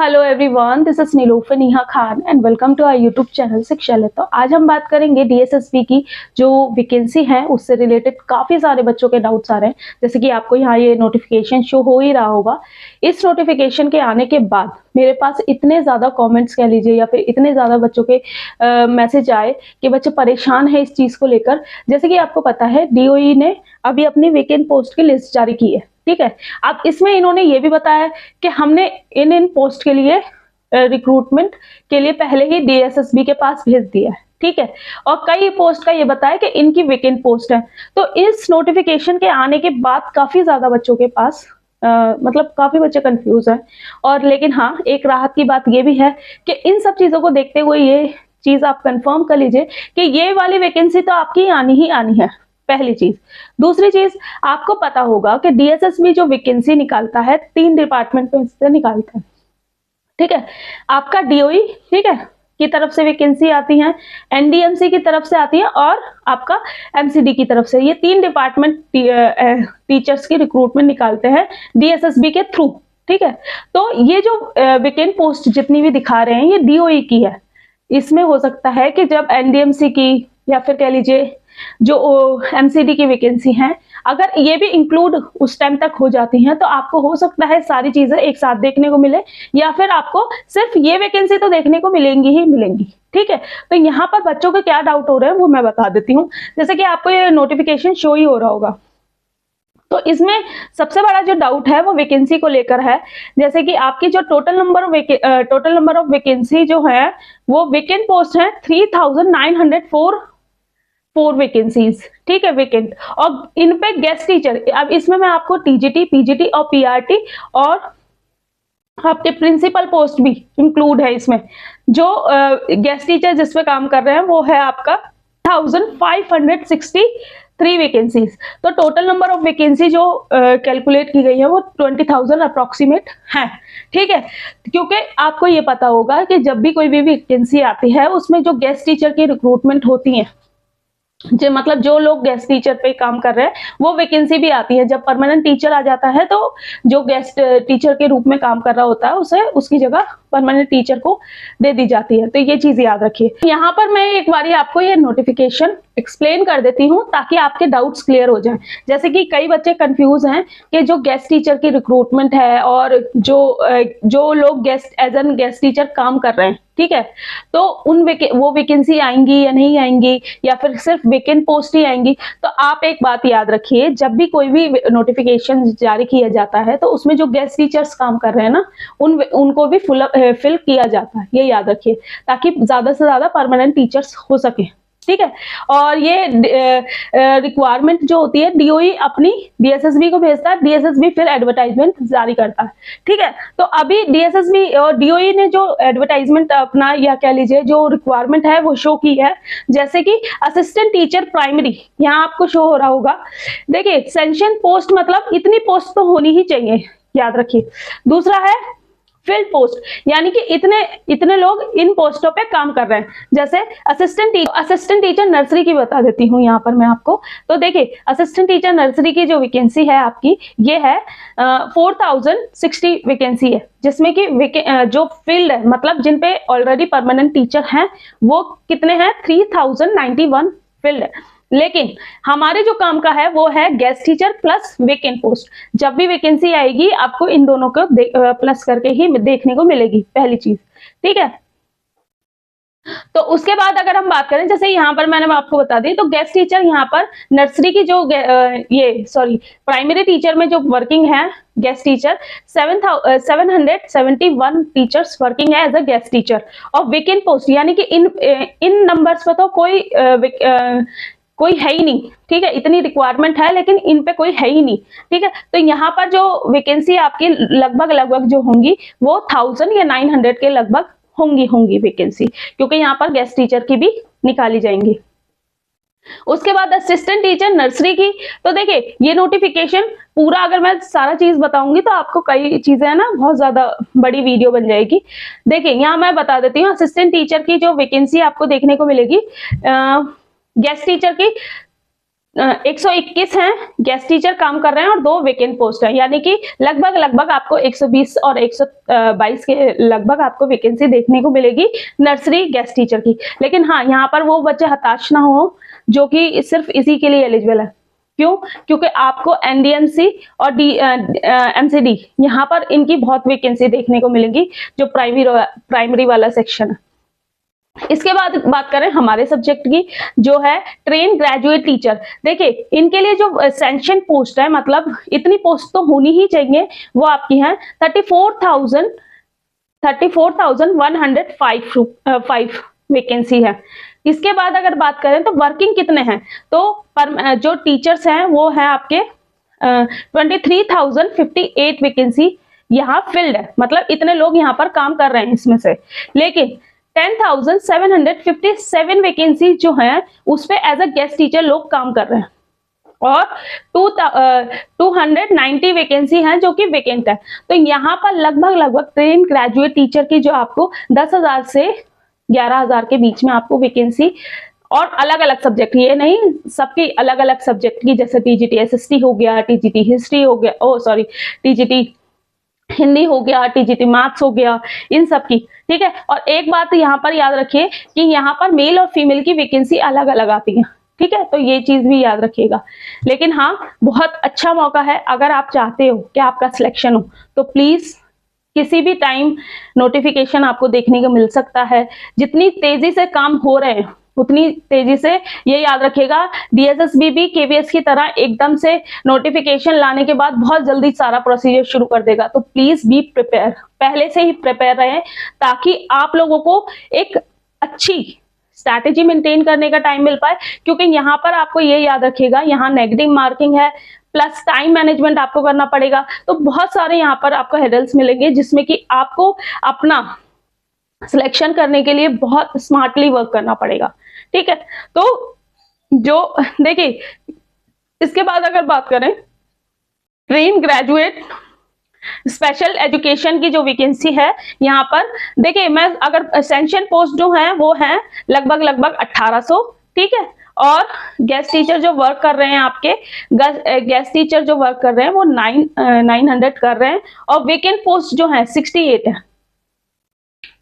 Hello everyone, this is Nilofar Neha Khan and welcome to our YouTube channel Shiksha. तो आज हम बात करेंगे डीएसएसबी की जो वैकेंसी है उससे रिलेटेड काफ़ी सारे बच्चों के डाउट्स आ रहे हैं। जैसे कि आपको यहाँ ये नोटिफिकेशन शो हो ही रहा होगा। इस नोटिफिकेशन के आने के बाद मेरे पास इतने ज़्यादा कमेंट्स कह लीजिए या फिर इतने ज़्यादा बच्चों के मैसेज आए कि बच्चे परेशान हैं इस चीज़ को लेकर। जैसे कि आपको पता है डीओई ने अभी अपनी वैकेंट पोस्ट की लिस्ट जारी की है, ठीक है। अब इसमें इन्होंने ये भी बताया कि हमने इन पोस्ट के लिए रिक्रूटमेंट के लिए पहले ही डीएसएसबी के पास भेज दिया है, ठीक है। और कई पोस्ट का ये बताया कि इनकी वैकेंट पोस्ट है। तो इस नोटिफिकेशन के आने के बाद काफी ज्यादा बच्चों के पास मतलब काफी बच्चे कंफ्यूज हैं। और लेकिन हाँ, एक राहत की बात ये भी है कि इन सब चीजों को देखते हुए ये चीज आप कंफर्म कर लीजिए कि ये वाली वैकेंसी तो आपकी आनी ही आनी है, पहली चीज। दूसरी चीज, आपको पता होगा कि डीएसएसबी जो वैकेंसी निकालता है 3 डिपार्टमेंट में से निकालता है, ठीक है। आपका डीओई, ठीक है, की तरफ से वैकेंसी आती है, एनडीएमसी की तरफ से आती है और आपका एमसीडी की तरफ से। ये 3 डिपार्टमेंट टीचर्स की रिक्रूटमेंट निकालते हैं डीएसएसबी के थ्रू, ठीक है। तो ये जो वैकेंट पोस्ट जितनी भी दिखा रहे हैं ये डीओई की है। इसमें हो सकता है कि जब एनडीएमसी की या फिर कह लीजिए जो एमसीडी की वैकेंसी है, अगर ये भी इंक्लूड उस टाइम तक हो जाती हैं तो आपको हो सकता है सारी चीजें एक साथ देखने को मिले, या फिर आपको सिर्फ ये वैकेंसी तो देखने को मिलेंगी ही मिलेंगी, ठीक है। तो यहाँ पर बच्चों के क्या डाउट हो रहे हैं वो मैं बता देती हूँ। जैसे कि आपको ये नोटिफिकेशन शो ही हो रहा होगा, तो इसमें सबसे बड़ा जो डाउट है वो वैकेंसी को लेकर है। जैसे कि आपकी जो टोटल नंबर ऑफ वैकेंसी जो है वो वैकेंट पोस्ट है 3904 वैकेंसीज, ठीक है, वैकेंट। और इन पे गेस्ट टीचर, अब इसमें मैं आपको टीजीटी, पीजीटी और पीआरटी और आपके प्रिंसिपल पोस्ट भी इंक्लूड है इसमें। जो गेस्ट टीचर जिस पे काम कर रहे हैं वो है आपका 1563 वैकेंसीज। तो टोटल नंबर ऑफ वैकेंसी जो कैलकुलेट की गई है वो 20,000 अप्रोक्सीमेट है, ठीक है। क्योंकि आपको ये पता होगा कि जब भी कोई भी वैकेंसी आती है उसमें जो गेस्ट टीचर की रिक्रूटमेंट होती है, जो मतलब जो लोग गेस्ट टीचर पे काम कर रहे हैं वो वैकेंसी भी आती है। जब परमानेंट टीचर आ जाता है तो जो गेस्ट टीचर के रूप में काम कर रहा होता है उसे उसकी जगह परमानेंट टीचर को दे दी जाती है। तो ये चीज याद रखिए। यहाँ पर मैं एक बारी आपको ये नोटिफिकेशन एक्सप्लेन कर देती हूँ ताकि आपके डाउट्स क्लियर हो जाएं। जैसे कि कई बच्चे कंफ्यूज हैं कि जो गेस्ट टीचर की रिक्रूटमेंट है और जो लोग एज एन गेस्ट टीचर काम कर रहे हैं, ठीक है, तो वो वैकेंसी आएंगी या नहीं आएंगी, या फिर सिर्फ वैकेंट पोस्ट ही आएंगी। तो आप एक बात याद रखिए, जब भी कोई भी नोटिफिकेशन जारी किया जाता है तो उसमें जो गेस्ट टीचर्स काम कर रहे हैं ना उनको भी फिल किया जाता है, ये याद रखिए, ताकि ज्यादा से ज्यादा परमानेंट टीचर्स हो सके, ठीक है। और ये रिक्वायरमेंट जो होती है डीओई अपनी डीएसएसबी को भेजता है, डीएसएसबी फिर एडवर्टाइजमेंट जारी करता है, ठीक है। तो अभी डीएसएसबी और डीओई ने जो एडवर्टाइजमेंट अपना या कह लीजिए जो रिक्वायरमेंट है वो शो की है। जैसे कि असिस्टेंट टीचर प्राइमरी यहाँ आपको शो हो रहा होगा। देखिए, सेंशन पोस्ट मतलब इतनी पोस्ट तो होनी ही चाहिए, याद रखिए। दूसरा है फील्ड पोस्ट, यानी कि इतने लोग इन पोस्टों पे काम कर रहे हैं। जैसे असिस्टेंट टीचर नर्सरी की बता देती हूँ यहाँ पर मैं आपको। तो देखिए, असिस्टेंट टीचर नर्सरी की जो वैकेंसी है आपकी ये है 4060 वैकेंसी है, जिसमें कि जो फील्ड है मतलब जिन पे ऑलरेडी परमानेंट टीचर हैं वो कितने हैं 3091 फील्ड है। लेकिन हमारे जो काम का है वो है guest teacher plus vacant post. जब भी वैकेंसी आएगी आपको इन दोनों को प्लस करके ही देखने को मिलेगी, पहली चीज, ठीक है। तो उसके बाद अगर हम बात करें, जैसे यहाँ पर मैंने आपको बता दी, तो गेस्ट टीचर यहाँ पर नर्सरी की जो प्राइमरी टीचर में जो वर्किंग है गेस्ट टीचर 771 टीचर्स वर्किंग है एज अ गेस्ट टीचर। और वैकेंट पोस्ट यानी कि इन नंबर्स पर तो कोई है ही नहीं, ठीक है। इतनी रिक्वायरमेंट है लेकिन इन पे कोई है ही नहीं, ठीक है। तो यहाँ पर जो वैकेंसी आपकी लगभग जो होंगी वो 1000 या 900 के लगभग होंगी वैकेंसी, क्योंकि यहाँ पर गेस्ट टीचर की भी निकाली जाएंगी। उसके बाद असिस्टेंट टीचर नर्सरी की, तो देखिए ये नोटिफिकेशन पूरा अगर मैं सारा चीज बताऊंगी तो आपको कई चीजें है ना बहुत ज्यादा बड़ी वीडियो बन जाएगी। देखिए यहाँ मैं बता देती हूँ, असिस्टेंट टीचर की जो वैकेंसी आपको देखने को मिलेगी गेस्ट टीचर की 121 हैं गेस्ट टीचर काम कर रहे हैं और 2 वेकेंट पोस्ट है, यानी कि लगभग आपको 120 और 122 के लगभग आपको वैकेंसी देखने को मिलेगी नर्सरी गेस्ट टीचर की। लेकिन हाँ, यहाँ पर वो बच्चे हताश ना हो जो कि सिर्फ इसी के लिए एलिजिबल है। क्यों? क्योंकि आपको एनडीएमसी और एमसीडी यहाँ पर इनकी बहुत वैकेंसी देखने को मिलेंगी, जो प्राइमरी वाला सेक्शन है। इसके बाद बात करें हमारे सब्जेक्ट की, जो है ट्रेन ग्रेजुएट टीचर। देखिए, इनके लिए जो सैंक्शन पोस्ट है, मतलब इतनी पोस्ट तो होनी ही चाहिए, वो आपकी है 34,105 वैकेंसी है। इसके बाद अगर बात करें तो वर्किंग कितने हैं, तो जो टीचर्स हैं वो है आपके 23,058 वैकेंसी यहाँ फिल्ड है, मतलब इतने लोग यहाँ पर काम कर रहे हैं इसमें से। लेकिन 10,757 वैकेंसी जो है उस पे एज अ गेस्ट टीचर लोग काम कर रहे हैं और 290 वैकेंसी है जो कि वेकेंट है। तो यहाँ पर लगभग ट्रेन ग्रेजुएट टीचर की जो आपको 10,000 से 11,000 के बीच में आपको वैकेंसी, और अलग अलग सब्जेक्ट, ये नहीं सबकी अलग अलग सब्जेक्ट की, जैसे टीजीटी एसएसटी हो गया, टीजीटी हिस्ट्री हो गया, टीजीटी हिंदी हो गया, टीजीटी मैथ्स हो गया, इन सब की। ठीक है, और एक बात यहाँ पर याद रखिए कि यहाँ पर मेल और फीमेल की वैकेंसी अलग अलग आती है। ठीक है, तो ये चीज भी याद रखिएगा। लेकिन हाँ, बहुत अच्छा मौका है, अगर आप चाहते हो कि आपका सिलेक्शन हो तो प्लीज किसी भी टाइम नोटिफिकेशन आपको देखने को मिल सकता है। जितनी तेजी से काम हो रहे हैं उतनी तेजी से, ये याद रखिएगा, डीएसएसबी भी केवीएस की तरह एकदम से नोटिफिकेशन लाने के बाद बहुत जल्दी सारा प्रोसीजर शुरू कर देगा। तो प्लीज बी प्रिपेयर, पहले से ही प्रिपेयर रहें, ताकि आप लोगों को एक अच्छी स्ट्रैटेजी मेंटेन करने का टाइम मिल पाए। क्योंकि यहाँ पर आपको ये याद रखिएगा, यहाँ नेगेटिव मार्किंग है, प्लस टाइम मैनेजमेंट आपको करना पड़ेगा। तो बहुत सारे यहाँ पर आपको हेडल्स मिलेंगे, जिसमें कि आपको अपना सिलेक्शन करने के लिए बहुत स्मार्टली वर्क करना पड़ेगा। ठीक है, तो जो देखिए, इसके बाद अगर बात करें ट्रेन ग्रेजुएट स्पेशल एजुकेशन की जो वैकेंसी है, यहाँ पर देखिए, मैं अगर सैंक्शन पोस्ट जो है वो है लगभग 1800। ठीक है, और गेस्ट टीचर जो वर्क कर रहे हैं, आपके गेस्ट टीचर जो वर्क कर रहे हैं वो 900 कर रहे हैं, और वेकेंट पोस्ट जो है 68 है।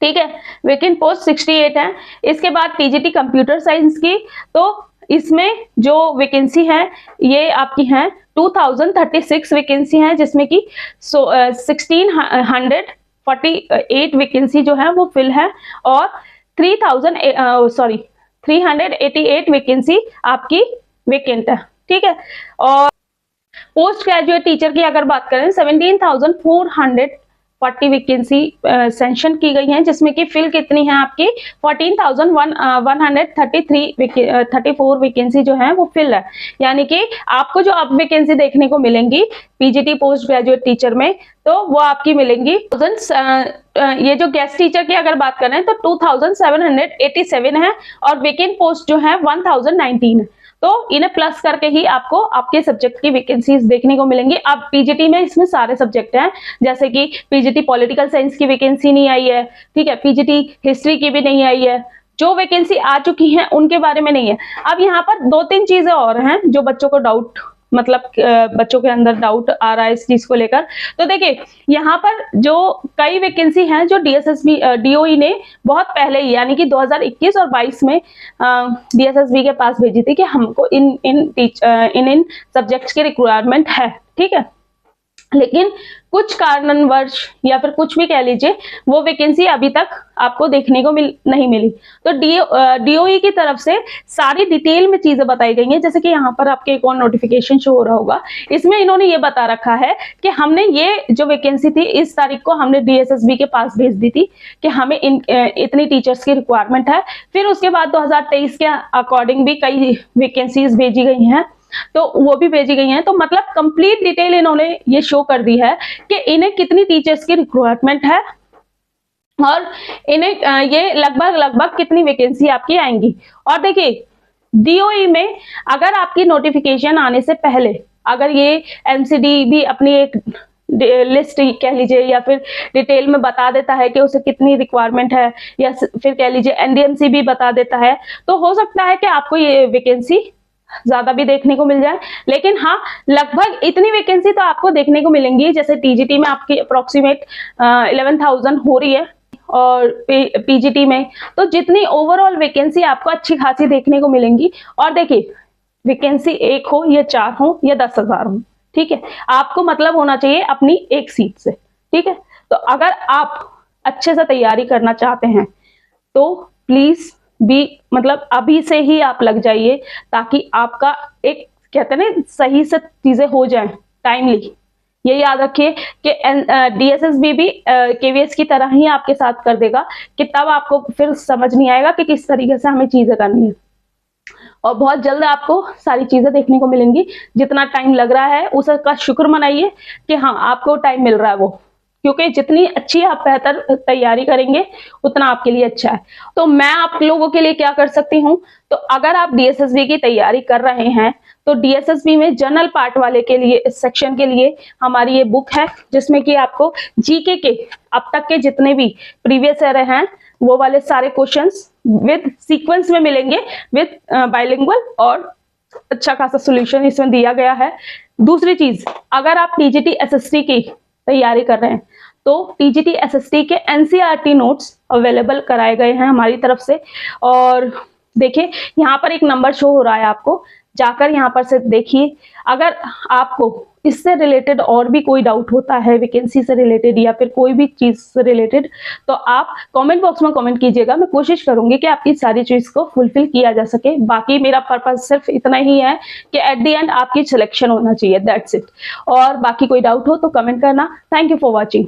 ठीक है, वेकेंट पोस्ट 68 है। इसके बाद टीजीटी कंप्यूटर साइंस की, तो इसमें जो वैकेंसी है ये आपकी है 2036 वैकेंसी है, जिसमें कि 1648 वैकेंसी जो है वो फिल है, और 388 वैकेंसी आपकी वेकेंट है। ठीक है, और पोस्ट ग्रेजुएट टीचर की अगर बात करें 17,440 वैकेंसी सेंक्शन की गई हैं, जिसमें कि फिल कितनी है आपकी 14,134 वैकेंसी जो है वो फिल है। यानी कि आपको जो अब वैकेंसी देखने को मिलेंगी पीजीटी पोस्ट ग्रेजुएट टीचर में, तो वो आपकी मिलेंगी ये जो गेस्ट टीचर की अगर बात करें तो 2787 है, और वेकेंट पोस्ट जो है 1019 है। तो इन्हें प्लस करके ही आपको आपके सब्जेक्ट की वैकेंसीज देखने को मिलेंगी। अब पीजीटी में इसमें सारे सब्जेक्ट हैं, जैसे कि पीजीटी पॉलिटिकल साइंस की वैकेंसी नहीं आई है। ठीक है, पीजीटी हिस्ट्री की भी नहीं आई है। जो वैकेंसी आ चुकी है उनके बारे में नहीं है। अब यहाँ पर 2-3 चीजें और हैं जो बच्चों को डाउट, मतलब बच्चों के अंदर डाउट आ रहा है इस चीज को लेकर। तो देखिए, यहाँ पर जो कई वैकेंसी हैं जो डीओई ने बहुत पहले ही, यानी कि 2021 और 22 में डीएसएसबी के पास भेजी थी कि हमको इन सब्जेक्ट्स की रिक्वायरमेंट है। ठीक है, लेकिन कुछ कारणवश या फिर कुछ भी कह लीजिए, वो वैकेंसी अभी तक आपको देखने को नहीं मिली। तो डीओई की तरफ से सारी डिटेल में चीजें बताई गई हैं, जैसे कि यहाँ पर आपके एक और नोटिफिकेशन शो हो रहा होगा, इसमें इन्होंने ये बता रखा है कि हमने ये जो वैकेंसी थी इस तारीख को हमने डीएसएसबी के पास भेज दी थी कि हमें इतनी टीचर्स की रिक्वायरमेंट है। फिर उसके बाद 2023 के अकॉर्डिंग भी कई वैकेंसीज भेजी गई हैं, तो वो भी भेजी गई हैं। तो मतलब कंप्लीट डिटेल इन्होंने ये शो कर दी है कि इन्हें कितनी टीचर्स की रिक्वायरमेंट है, और इन्हें ये लगभग कितनी वैकेंसी आपकी आएंगी। और देखिए, डीओई में अगर आपकी नोटिफिकेशन आने से पहले अगर ये एमसीडी भी अपनी एक लिस्ट कह लीजिए या फिर डिटेल में बता देता है कि उसे कितनी रिक्वायरमेंट है, या फिर कह लीजिए एनडीएमसी भी बता देता है, तो हो सकता है कि आपको ये वैकेंसी ज्यादा भी देखने को मिल जाए, लेकिन हाँ लगभग इतनी वैकेंसी तो आपको देखने को मिलेंगी। जैसे टीजीटी में आपकी अप्रोक्सीमेट 11,000 हो रही है, और पीजीटी में तो जितनी ओवरऑल वैकेंसी आपको अच्छी खासी देखने को मिलेंगी। और देखिए वैकेंसी 1 हो या 4 हो या 10,000 हो, ठीक है, आपको मतलब होना चाहिए अपनी एक सीट से, ठीक है। तो अगर आप अच्छे से तैयारी करना चाहते हैं तो प्लीज भी मतलब अभी से ही आप लग जाइए, ताकि आपका एक कहते हैं ना सही से चीजें हो जाएं टाइमली। ये याद रखिए कि डीएसएसबी भी केवीएस की तरह ही आपके साथ कर देगा, कि तब आपको फिर समझ नहीं आएगा कि किस तरीके से हमें चीजें करनी है। और बहुत जल्द आपको सारी चीजें देखने को मिलेंगी। जितना टाइम लग रहा है उसका शुक्र मनाइए कि हाँ आपको टाइम मिल रहा है वो, क्योंकि जितनी अच्छी आप बेहतर तैयारी करेंगे उतना आपके लिए अच्छा है। तो मैं आप लोगों के लिए क्या कर सकती हूँ, तो अगर आप डीएसएसबी की तैयारी कर रहे हैं तो डीएसएसबी में जनरल पार्ट वाले के लिए, इस सेक्शन के लिए हमारी ये बुक है, जिसमें कि आपको जीके के अब तक के जितने भी प्रीवियस ईयर हैं वो वाले सारे क्वेश्चंस विद सीक्वेंस में मिलेंगे, विद बाइलिंगुअल, और अच्छा खासा सॉल्यूशन इसमें दिया गया है। दूसरी चीज, अगर आप टीजीटी एसएसटी की तैयारी कर रहे हैं तो टीजीटी एसएसटी के एनसीईआरटी नोट्स अवेलेबल कराए गए हैं हमारी तरफ से। और देखिए यहाँ पर एक नंबर शो हो रहा है, आपको जाकर यहाँ पर से देखिए। अगर आपको इससे रिलेटेड और भी कोई डाउट होता है, वैकेंसी से रिलेटेड या फिर कोई भी चीज से रिलेटेड, तो आप कमेंट बॉक्स में कमेंट कीजिएगा। मैं कोशिश करूंगी कि आपकी सारी चीज को फुलफिल किया जा सके। बाकी मेरा पर्पज सिर्फ इतना ही है कि एट द एंड आपकी सिलेक्शन होना चाहिए, दैट्स इट। और बाकी कोई डाउट हो तो कमेंट करना। Thank you for watching.